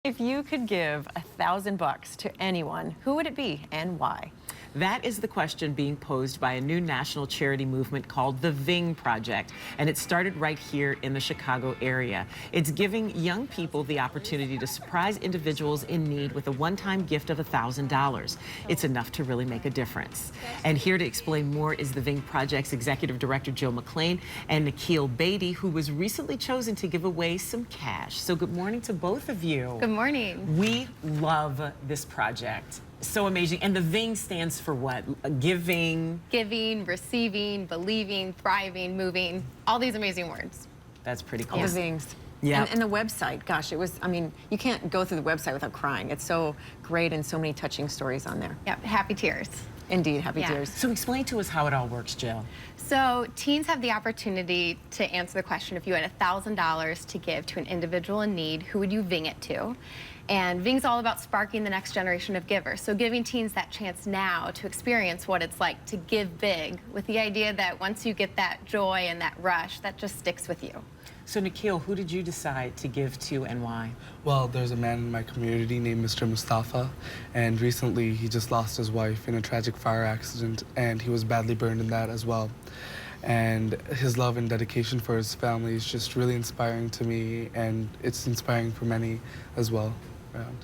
If you could give $1,000 to anyone, who would it be and why? That is the question being posed by a new national charity movement called the VING Project, and it started right here in the Chicago area. It's giving young people the opportunity to surprise individuals in need with a one-time gift of $1,000. It's enough to really make a difference. And here to explain more is the VING Project's Executive Director, Jill McLean, and Nikhil Beatty, who was recently chosen to give away some cash. So good morning to both of you. Good morning. We love this project. So amazing. And the VING stands for what? Giving? Giving, receiving, believing, thriving, moving, all these amazing words. That's pretty cool. All the Vings. Yeah. And the website, gosh, it was, I mean, you can't go through the website without crying. It's so great and so many touching stories on there. Yep, happy tears. Indeed, happy Yeah. tears. So explain to us how it all works, Jill. So teens have the opportunity to answer the question, if you had $1,000 to give to an individual in need, who would you VING it to? And VING's all about sparking the next generation of givers. So giving teens that chance now to experience what it's like to give big, with the idea that once you get that joy and that rush, that just sticks with you. So Nikhil, who did you decide to give to and why? Well, there's a man in my community named Mr. Mustafa, and recently he just lost his wife in a tragic fire accident, and he was badly burned in that as well. And his love and dedication for his family is just really inspiring to me, and it's inspiring for many as well around.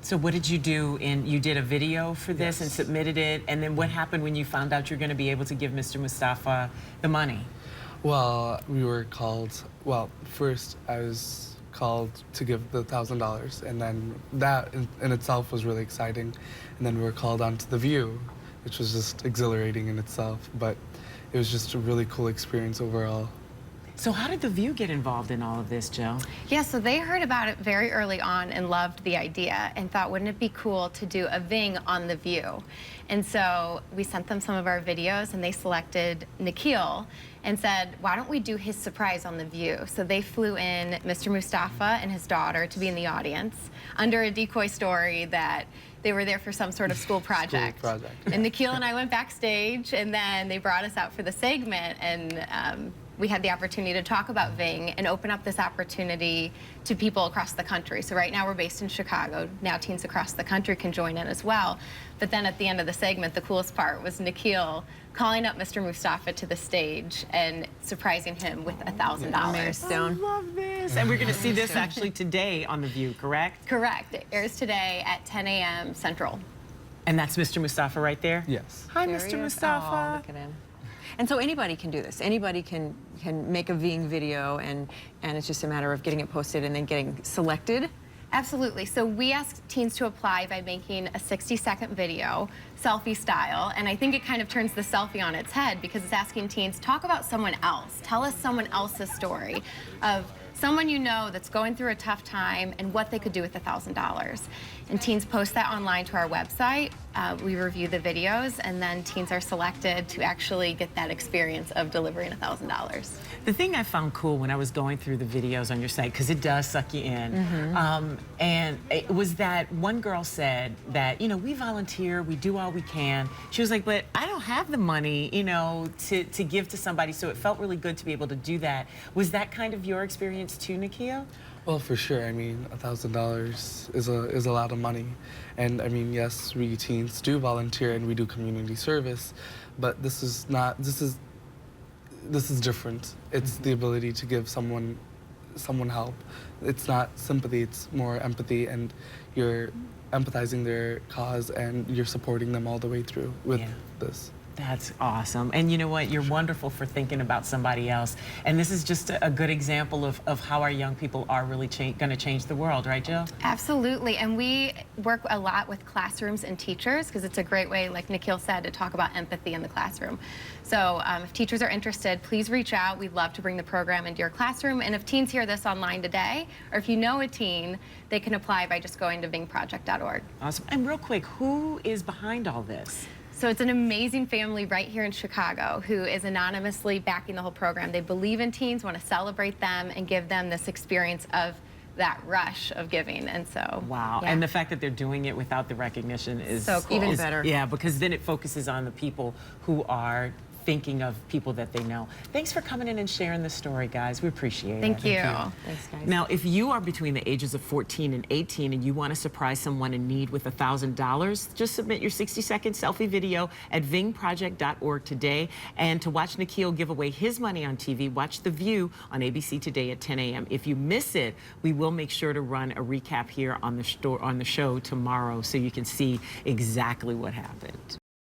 So what did you do? You did a video for this and Yes. submitted it, and then what happened when you found out you're going to be able to give Mr. Mustafa the money? Well, we were called, well, first I was called to give the $1,000, and then that in itself was really exciting. And then we were called onto The View, which was just exhilarating in itself, but it was just a really cool experience overall. So how did The View get involved in all of this, Jill? Yeah, so they heard about it very early on and loved the idea and thought, wouldn't it be cool to do a VING on The View? And so we sent them some of our videos, and they selected Nikhil and said, why don't we do his surprise on The View? So they flew in Mr. Mustafa and his daughter to be in the audience under a decoy story that they were there for some sort of school project. And Nikhil and I went backstage, and then they brought us out for the segment, and we had the opportunity to talk about VING and open up this opportunity to people across the country. So right now we're based in Chicago. Now teens across the country can join in as well. But then at the end of the segment, the coolest part was Nikhil calling up Mr. Mustafa to the stage and surprising him with $1,000. I love this. And we're going to see this actually today on The View, correct? Correct. It airs today at 10 a.m. Central. And that's Mr. Mustafa right there? Yes. Hi, There Mr. he is. Mustafa. Oh, look at him. And so anybody can do this. Anybody can make a VING video, and it's just a matter of getting it posted and then getting selected. Absolutely. So we asked teens to apply by making a 60-second video, selfie style, and I think it kind of turns the selfie on its head because it's asking teens, talk about someone else. Tell us someone else's story of someone you know that's going through a tough time and what they could do with $1,000. And teens post that online to our website. We review the videos, and then teens are selected to actually get that experience of delivering $1,000. The thing I found cool when I was going through the videos on your site, because it does suck you in, and it was that one girl said that, you know, we volunteer, we do all we can. She was like, but I don't have the money, you know, to give to somebody, so it felt really good to be able to do that. Was that kind of your experience too, Nikhil? Well, for sure. I mean, $1,000 is a lot of money, and I mean, yes, we teens do volunteer and we do community service, but this is not. This is different. It's the ability to give someone help. It's not sympathy. It's more empathy, and you're empathizing their cause and you're supporting them all the way through with this. That's awesome. And you know what? You're wonderful for thinking about somebody else. And this is just a good example of how our young people are really going to change the world, right, Jill? Absolutely. And we work a lot with classrooms and teachers because it's a great way, like Nikhil said, to talk about empathy in the classroom. So if teachers are interested, please reach out. We'd love to bring the program into your classroom. And if teens hear this online today, or if you know a teen, they can apply by just going to vingproject.org. Awesome. And real quick, who is behind all this? So it's an amazing family right here in Chicago who is anonymously backing the whole program. They believe in teens, want to celebrate them, and give them this experience of that rush of giving. And so, wow. Yeah. And the fact that they're doing it without the recognition is so cool. Even better. Yeah, because then it focuses on the people who are thinking of people that they know. Thanks for coming in and sharing the story, guys. We appreciate it. Thank you. Thanks, guys. Now, if you are between the ages of 14 and 18 and you want to surprise someone in need with $1,000, just submit your 60-second selfie video at vingproject.org today. And to watch Nikhil give away his money on TV, watch The View on ABC today at 10 a.m. If you miss it, we will make sure to run a recap here on the show tomorrow so you can see exactly what happened.